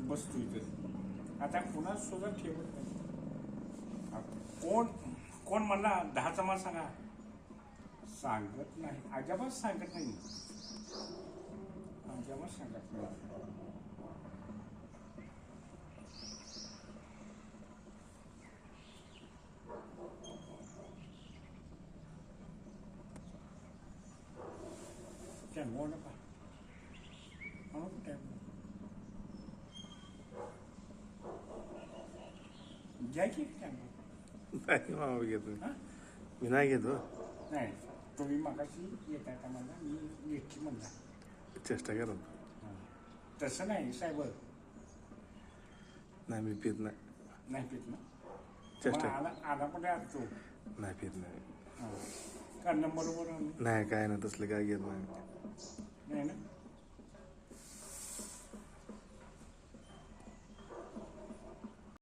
बसतो इथं. आता पुन्हा सुद्धा ठेवत नाही. कोण कोण म्हणला 10चा माल सांगा, सांगत नाही, अजिबात सांगत नाही, अजिबात सांगत नाही. हो नका घ्या की नाही मामा घेतो मी, नाही घेतो. नाही, तुम्ही मगाशी येता का मला, मी घेतली म्हणला, चेष्टा करा. तसं नाही साहेब, नाही मी पित नाही. नाही पित ना, चेष्टा आला पण असतो. नाही पित नाही. का नंबर बरोबर नाही, काय ना तसलं काय घेत नाही. नाही ना.